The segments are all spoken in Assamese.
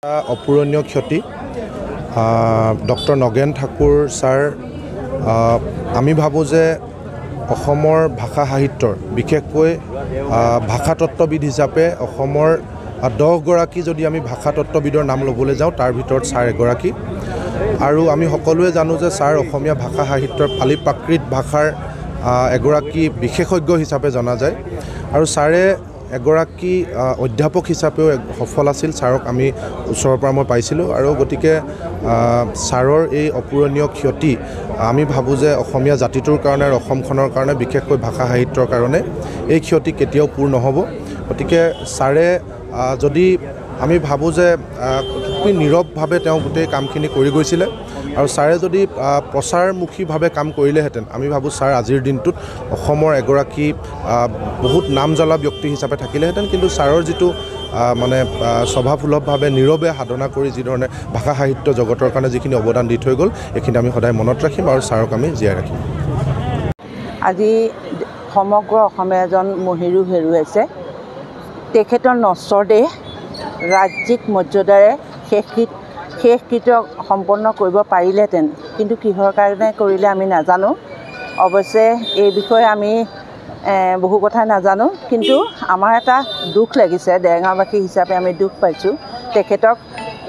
অপূৰণীয় ক্ষতি ডক্টৰ নগেন ঠাকুৰ ছাৰ আমি ভাবোঁ যে অসমৰ ভাষা সাহিত্যৰ বিশেষকৈ ভাষাতত্ত্ববিদ হিচাপে অসমৰ 10 গৰাকী যদি আমি ভাষাতত্ত্ববিদৰ নাম ল'বলৈ যাওঁ তাৰ ভিতৰত ছাৰ এগৰাকী আৰু আমি সকলোৱে জানো যে ছাৰ অসমীয়া ভাষা সাহিত্যৰ পালি প্ৰাকৃত ভাষাৰ এগৰাকী বিশেষজ্ঞ হিচাপে জনা যায় আৰু ছাৰে এগৰাকী অধ্যাপক হিচাপেও সফল আছিল। ছাৰক আমি ওচৰৰ পৰা মই পাইছিলোঁ আৰু গতিকে ছাৰৰ এই অপূৰণীয় ক্ষতি আমি ভাবোঁ যে অসমীয়া জাতিটোৰ কাৰণে আৰু অসমখনৰ কাৰণে বিশেষকৈ ভাষা সাহিত্যৰ কাৰণে এই ক্ষতি কেতিয়াও পূৰ নহ'ব। গতিকে ছাৰে যদি আমি ভাবোঁ যে নীৰৱভাৱে তেওঁ গোটেই কামখিনি কৰি গৈছিলে আৰু ছাৰে যদি প্ৰচাৰমুখীভাৱে কাম কৰিলেহেঁতেন আমি ভাবোঁ ছাৰ আজিৰ দিনটোত অসমৰ এগৰাকী বহুত নাম জ্বলা ব্যক্তি হিচাপে থাকিলেহেঁতেন। কিন্তু ছাৰৰ যিটো মানে স্বভাৱসুলভভাৱে নীৰৱে সাধনা কৰি যিধৰণে ভাষা সাহিত্য জগতৰ কাৰণে যিখিনি অৱদান দি থৈ গ'ল এইখিনি আমি সদায় মনত ৰাখিম আৰু ছাৰক আমি জীয়াই ৰাখিম। আজি সমগ্ৰ অসমে এজন মহিৰু হেৰুৱাইছে। তেখেতৰ নশ্বৰ দেহ ৰাজ্যিক মৰ্যাদাৰে শেষকৃত্য সম্পন্ন কৰিব পাৰিলেহেঁতেন, কিন্তু কিহৰ কাৰণে কৰিলে আমি নাজানো। অৱশ্যে এই বিষয়ে আমি বহু কথা নাজানো, কিন্তু আমাৰ এটা দুখ লাগিছে, দেৰগাঁওবাসী হিচাপে আমি দুখ পাইছোঁ। তেখেতক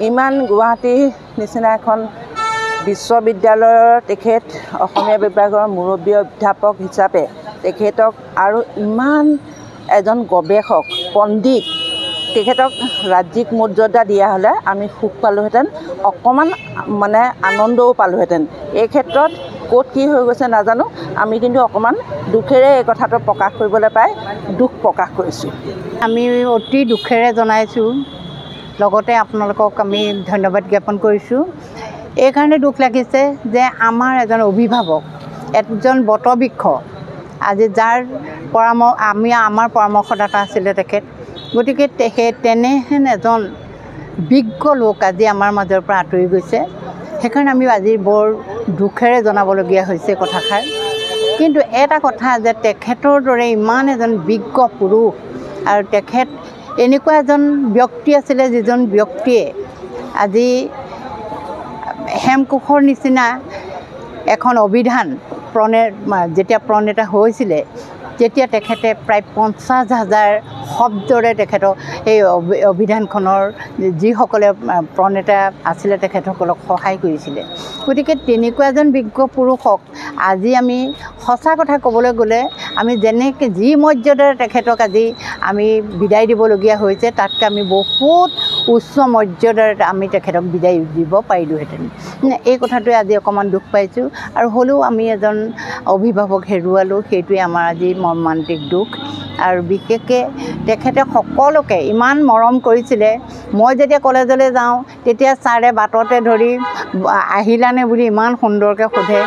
ইমান গুৱাহাটীৰ নিচিনা এখন বিশ্ববিদ্যালয়ৰ তেখেত অসমীয়া বিভাগৰ মুৰব্বী অধ্যাপক হিচাপে তেখেতক আৰু ইমান এজন গৱেষক পণ্ডিত তেখেতক ৰাজ্যিক মৰ্যাদা দিয়া হ'লে আমি সুখ পালোহেঁতেন, অকণমান মানে আনন্দও পালোহেঁতেন। এই ক্ষেত্ৰত ক'ত কি হৈ গৈছে নাজানো, আমি কিন্তু অকণমান দুখেৰে এই কথাটো প্ৰকাশ কৰিবলৈ পাই দুখ প্ৰকাশ কৰিছোঁ। আমি অতি দুখেৰে জনাইছোঁ, লগতে আপোনালোকক আমি ধন্যবাদ জ্ঞাপন কৰিছোঁ। এইকাৰণে দুখ লাগিছে যে আমাৰ এজন অভিভাৱক, এজন বটবৃক্ষ, আজি যাৰ আমাৰ পৰামৰ্শদাতা আছিলে তেখেত, গতিকে তেনেহেন এজন বিজ্ঞ লোক আজি আমাৰ মাজৰ পৰা আঁতৰি গৈছে। সেইকাৰণে আমি আজি বৰ দুখেৰে জনাবলগীয়া হৈছে কথাষাৰ। কিন্তু এটা কথা যে তেখেতৰ দৰে ইমান এজন বিজ্ঞ পুৰুষ আৰু তেখেত এনেকুৱা এজন ব্যক্তি আছিলে যিজন ব্যক্তিয়ে আজি হেমকোষৰ নিচিনা এখন অভিধান যেতিয়া প্ৰণেতা হৈছিলে তেতিয়া তেখেতে প্ৰায় 50,000 শব্দৰে তেখেতক এই অভিধানখনৰ যিসকলে প্ৰণেতা আছিলে তেখেতসকলক সহায় কৰিছিলে। গতিকে তেনেকুৱা এজন বিজ্ঞ পুৰুষক আজি আমি সঁচা কথা ক'বলৈ গ'লে আমি যেনেকৈ যি মৰ্যাদাৰে তেখেতক আজি আমি বিদায় দিবলগীয়া হৈছে তাতকৈ আমি বহুত উচ্চ মৰ্যাদাৰে আমি তেখেতক বিদায় দিব পাৰিলোঁহেঁতেন। এই কথাটোৱে আজি অকণমান দুখ পাইছোঁ আৰু হ'লেও আমি এজন অভিভাৱক হেৰুৱালোঁ, সেইটোৱে আমাৰ আজি মৰ্মান্তিক দুখ। আৰু বিশেষকৈ তেখেতে সকলোকে ইমান মৰম কৰিছিলে। মই যেতিয়া কলেজলৈ যাওঁ তেতিয়া ছাৰে বাটতে ধৰি আহিলানে বুলি ইমান সুন্দৰকৈ সোধে।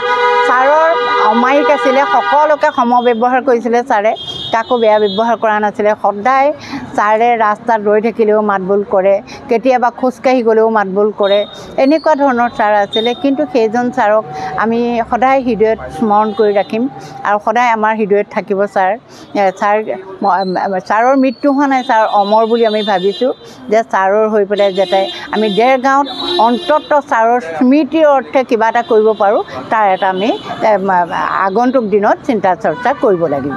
ছাৰৰ অমায়িক আছিলে, সকলোকে সমব্যৱহাৰ কৰিছিলে ছাৰে, কাকো বেয়া ব্যৱহাৰ কৰা নাছিলে। সদায় ছাৰে ৰাস্তাত ৰৈ থাকিলেও মাতবোল কৰে, কেতিয়াবা খোজকাঢ়ি গ'লেও মাতবোল কৰে, এনেকুৱা ধৰণৰ ছাৰ আছিলে। কিন্তু সেইজন ছাৰক আমি সদায় হৃদয়ত স্মৰণ কৰি ৰাখিম আৰু সদায় আমাৰ হৃদয়ত থাকিব ছাৰৰ মৃত্যু হোৱা নাই, ছাৰ অমৰ বুলি আমি ভাবিছোঁ যে ছাৰৰ হৈ পেলাই যাতে আমি দেৰগাঁৱত অন্ততঃ ছাৰৰ স্মৃতিৰ অৰ্থে কিবা এটা কৰিব পাৰোঁ, তাৰ এটা আমি আগন্তুক দিনত চিন্তা চৰ্চা কৰিব লাগিব।